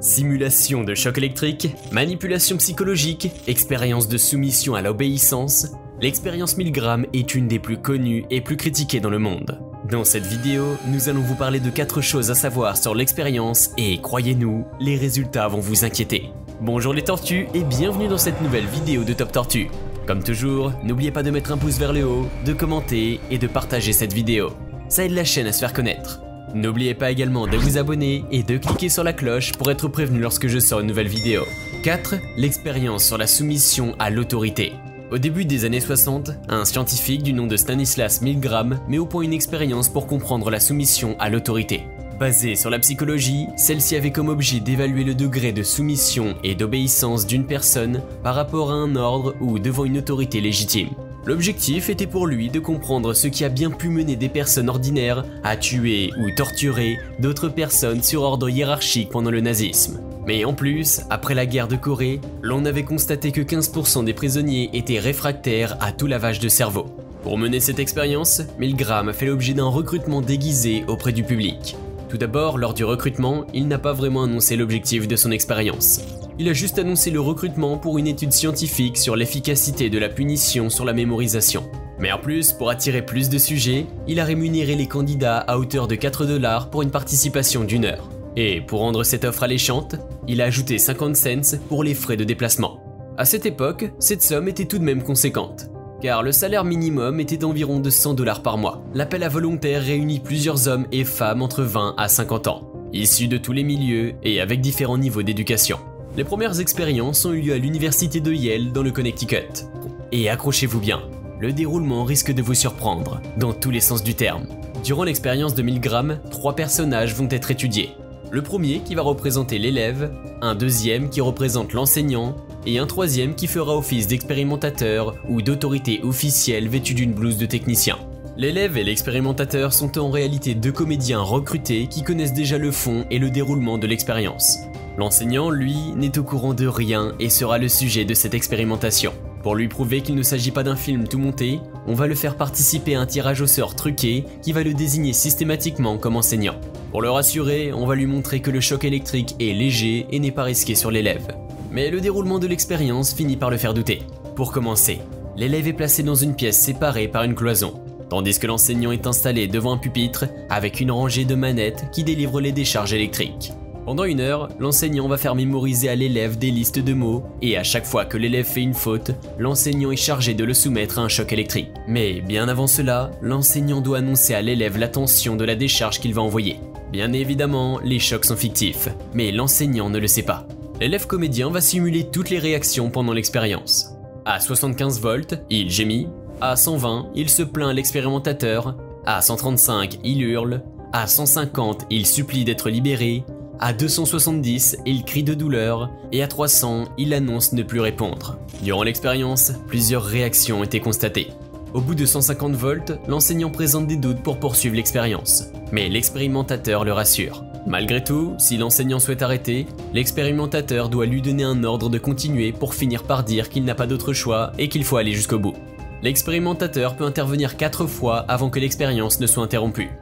Simulation de choc électrique, manipulation psychologique, expérience de soumission à l'obéissance, l'expérience Milgram est une des plus connues et plus critiquées dans le monde. Dans cette vidéo, nous allons vous parler de 4 choses à savoir sur l'expérience et croyez-nous, les résultats vont vous inquiéter. Bonjour les tortues et bienvenue dans cette nouvelle vidéo de Top Tortue. Comme toujours, n'oubliez pas de mettre un pouce vers le haut, de commenter et de partager cette vidéo. Ça aide la chaîne à se faire connaître. N'oubliez pas également de vous abonner et de cliquer sur la cloche pour être prévenu lorsque je sors une nouvelle vidéo. 4. L'expérience sur la soumission à l'autorité. Au début des années 60, un scientifique du nom de Stanislas Milgram met au point une expérience pour comprendre la soumission à l'autorité. Basée sur la psychologie, celle-ci avait comme objet d'évaluer le degré de soumission et d'obéissance d'une personne par rapport à un ordre ou devant une autorité légitime. L'objectif était pour lui de comprendre ce qui a bien pu mener des personnes ordinaires à tuer ou torturer d'autres personnes sur ordre hiérarchique pendant le nazisme. Mais en plus, après la guerre de Corée, l'on avait constaté que 15% des prisonniers étaient réfractaires à tout lavage de cerveau. Pour mener cette expérience, Milgram a fait l'objet d'un recrutement déguisé auprès du public. Tout d'abord, lors du recrutement, il n'a pas vraiment annoncé l'objectif de son expérience. Il a juste annoncé le recrutement pour une étude scientifique sur l'efficacité de la punition sur la mémorisation. Mais en plus, pour attirer plus de sujets, il a rémunéré les candidats à hauteur de 4 $ pour une participation d'1 heure. Et pour rendre cette offre alléchante, il a ajouté 50 cents pour les frais de déplacement. À cette époque, cette somme était tout de même conséquente, car le salaire minimum était d'environ de 100 $ par mois. L'appel à volontaires réunit plusieurs hommes et femmes entre 20 à 50 ans, issus de tous les milieux et avec différents niveaux d'éducation. Les premières expériences ont eu lieu à l'université de Yale dans le Connecticut. Et accrochez-vous bien, le déroulement risque de vous surprendre, dans tous les sens du terme. Durant l'expérience de Milgram, 3 personnages vont être étudiés. Le premier qui va représenter l'élève, un deuxième qui représente l'enseignant, et un troisième qui fera office d'expérimentateur ou d'autorité officielle vêtu d'une blouse de technicien. L'élève et l'expérimentateur sont en réalité 2 comédiens recrutés qui connaissent déjà le fond et le déroulement de l'expérience. L'enseignant, lui, n'est au courant de rien et sera le sujet de cette expérimentation. Pour lui prouver qu'il ne s'agit pas d'un film tout monté, on va le faire participer à un tirage au sort truqué qui va le désigner systématiquement comme enseignant. Pour le rassurer, on va lui montrer que le choc électrique est léger et n'est pas risqué sur l'élève. Mais le déroulement de l'expérience finit par le faire douter. Pour commencer, l'élève est placé dans une pièce séparée par une cloison, tandis que l'enseignant est installé devant un pupitre avec une rangée de manettes qui délivrent les décharges électriques. Pendant 1 heure, l'enseignant va faire mémoriser à l'élève des listes de mots et à chaque fois que l'élève fait une faute, l'enseignant est chargé de le soumettre à un choc électrique. Mais bien avant cela, l'enseignant doit annoncer à l'élève la tension de la décharge qu'il va envoyer. Bien évidemment, les chocs sont fictifs, mais l'enseignant ne le sait pas. L'élève comédien va simuler toutes les réactions pendant l'expérience. À 75 volts, il gémit. À 120, il se plaint à l'expérimentateur. À 135, il hurle. À 150, il supplie d'être libéré. À 270, il crie de douleur. Et à 300, il annonce ne plus répondre. Durant l'expérience, plusieurs réactions ont été constatées. Au bout de 150 volts, l'enseignant présente des doutes pour poursuivre l'expérience. Mais l'expérimentateur le rassure. Malgré tout, si l'enseignant souhaite arrêter, l'expérimentateur doit lui donner un ordre de continuer pour finir par dire qu'il n'a pas d'autre choix et qu'il faut aller jusqu'au bout. L'expérimentateur peut intervenir 4 fois avant que l'expérience ne soit interrompue.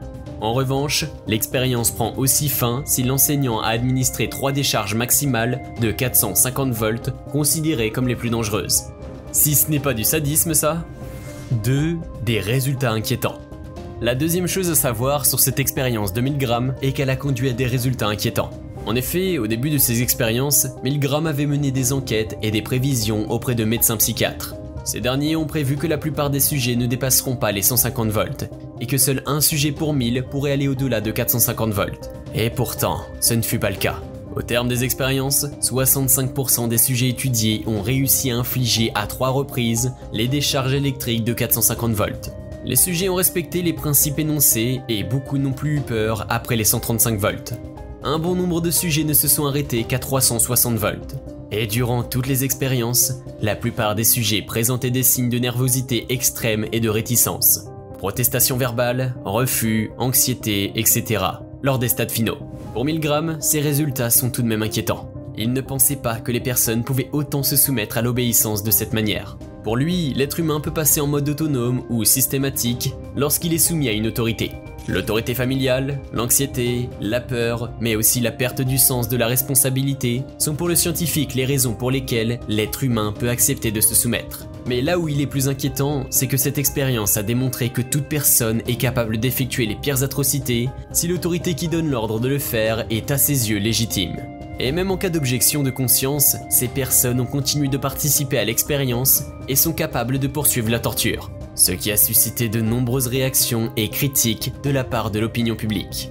En revanche, l'expérience prend aussi fin si l'enseignant a administré 3 décharges maximales de 450 volts considérées comme les plus dangereuses. Si ce n'est pas du sadisme ça ? 2. Des résultats inquiétants. La deuxième chose à savoir sur cette expérience de Milgram est qu'elle a conduit à des résultats inquiétants. En effet, au début de ces expériences, Milgram avait mené des enquêtes et des prévisions auprès de médecins psychiatres. Ces derniers ont prévu que la plupart des sujets ne dépasseront pas les 150 volts, et que seul un sujet pour 1000 pourrait aller au-delà de 450 volts. Et pourtant, ce ne fut pas le cas. Au terme des expériences, 65% des sujets étudiés ont réussi à infliger à 3 reprises les décharges électriques de 450 volts. Les sujets ont respecté les principes énoncés et beaucoup n'ont plus eu peur après les 135 volts. Un bon nombre de sujets ne se sont arrêtés qu'à 360 volts. Et durant toutes les expériences, la plupart des sujets présentaient des signes de nervosité extrême et de réticence. Protestation verbale, refus, anxiété, etc. lors des stades finaux. Pour Milgram, ces résultats sont tout de même inquiétants. Il ne pensait pas que les personnes pouvaient autant se soumettre à l'obéissance de cette manière. Pour lui, l'être humain peut passer en mode autonome ou systématique lorsqu'il est soumis à une autorité. L'autorité familiale, l'anxiété, la peur, mais aussi la perte du sens de la responsabilité sont pour le scientifique les raisons pour lesquelles l'être humain peut accepter de se soumettre. Mais là où il est plus inquiétant, c'est que cette expérience a démontré que toute personne est capable d'effectuer les pires atrocités si l'autorité qui donne l'ordre de le faire est à ses yeux légitime. Et même en cas d'objection de conscience, ces personnes ont continué de participer à l'expérience et sont capables de poursuivre la torture, ce qui a suscité de nombreuses réactions et critiques de la part de l'opinion publique.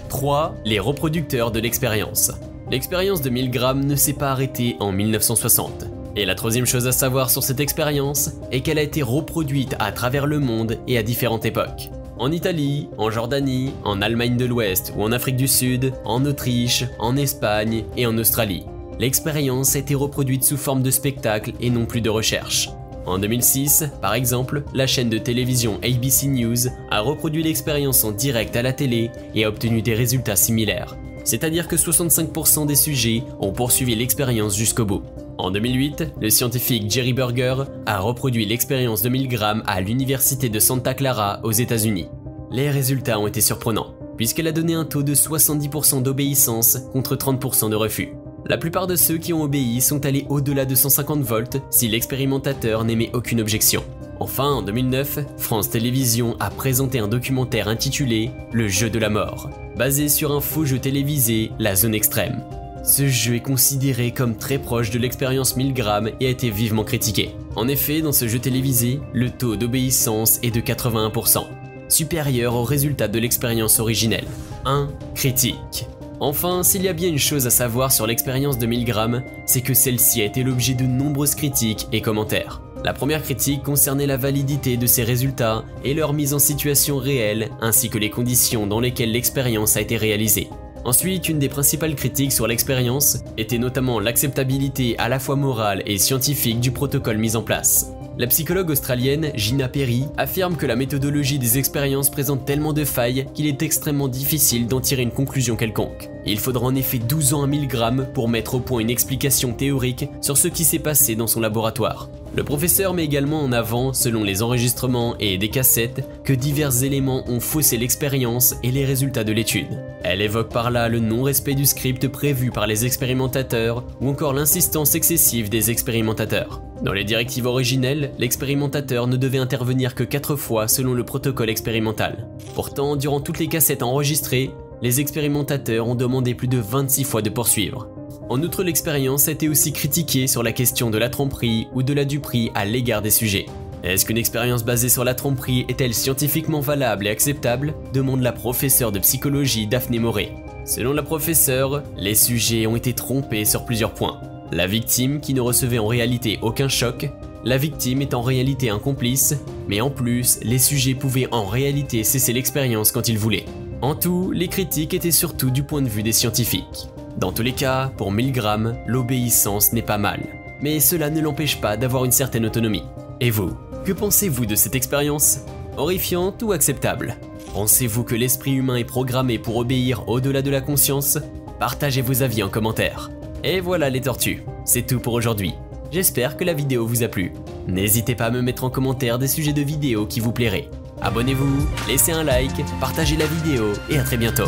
3. Les reproducteurs de l'expérience. L'expérience de Milgram ne s'est pas arrêtée en 1960. Et la troisième chose à savoir sur cette expérience est qu'elle a été reproduite à travers le monde et à différentes époques. En Italie, en Jordanie, en Allemagne de l'Ouest ou en Afrique du Sud, en Autriche, en Espagne et en Australie. L'expérience a été reproduite sous forme de spectacle et non plus de recherche. En 2006, par exemple, la chaîne de télévision ABC News a reproduit l'expérience en direct à la télé et a obtenu des résultats similaires. C'est-à-dire que 65% des sujets ont poursuivi l'expérience jusqu'au bout. En 2008, le scientifique Jerry Burger a reproduit l'expérience de Milgram à l'université de Santa Clara aux États-Unis. Les résultats ont été surprenants, puisqu'elle a donné un taux de 70% d'obéissance contre 30% de refus. La plupart de ceux qui ont obéi sont allés au-delà de 150 volts si l'expérimentateur n'émet aucune objection. Enfin, en 2009, France Télévisions a présenté un documentaire intitulé « Le jeu de la mort », basé sur un faux jeu télévisé, La Zone Extrême. Ce jeu est considéré comme très proche de l'expérience Milgram et a été vivement critiqué. En effet, dans ce jeu télévisé, le taux d'obéissance est de 81%, supérieur au résultat de l'expérience originelle. 1. Critique. Enfin, s'il y a bien une chose à savoir sur l'expérience de Milgram, c'est que celle-ci a été l'objet de nombreuses critiques et commentaires. La première critique concernait la validité de ces résultats et leur mise en situation réelle, ainsi que les conditions dans lesquelles l'expérience a été réalisée. Ensuite, une des principales critiques sur l'expérience était notamment l'acceptabilité à la fois morale et scientifique du protocole mis en place. La psychologue australienne Gina Perry affirme que la méthodologie des expériences présente tellement de failles qu'il est extrêmement difficile d'en tirer une conclusion quelconque. Il faudra en effet 12 ans à Milgram pour mettre au point une explication théorique sur ce qui s'est passé dans son laboratoire. Le professeur met également en avant, selon les enregistrements et des cassettes, que divers éléments ont faussé l'expérience et les résultats de l'étude. Elle évoque par là le non-respect du script prévu par les expérimentateurs ou encore l'insistance excessive des expérimentateurs. Dans les directives originelles, l'expérimentateur ne devait intervenir que 4 fois selon le protocole expérimental. Pourtant, durant toutes les cassettes enregistrées, les expérimentateurs ont demandé plus de 26 fois de poursuivre. En outre, l'expérience a été aussi critiquée sur la question de la tromperie ou de la duperie à l'égard des sujets. Est-ce qu'une expérience basée sur la tromperie est-elle scientifiquement valable et acceptable ? Demande la professeure de psychologie Daphné Moret. Selon la professeure, les sujets ont été trompés sur plusieurs points. La victime qui ne recevait en réalité aucun choc, la victime est en réalité un complice, mais en plus, les sujets pouvaient en réalité cesser l'expérience quand ils voulaient. En tout, les critiques étaient surtout du point de vue des scientifiques. Dans tous les cas, pour Milgram, l'obéissance n'est pas mal, mais cela ne l'empêche pas d'avoir une certaine autonomie. Et vous, que pensez-vous de cette expérience ? Horrifiante ou acceptable ? Pensez-vous que l'esprit humain est programmé pour obéir au-delà de la conscience ? Partagez vos avis en commentaire. Et voilà les tortues, c'est tout pour aujourd'hui. J'espère que la vidéo vous a plu. N'hésitez pas à me mettre en commentaire des sujets de vidéos qui vous plairaient. Abonnez-vous, laissez un like, partagez la vidéo et à très bientôt.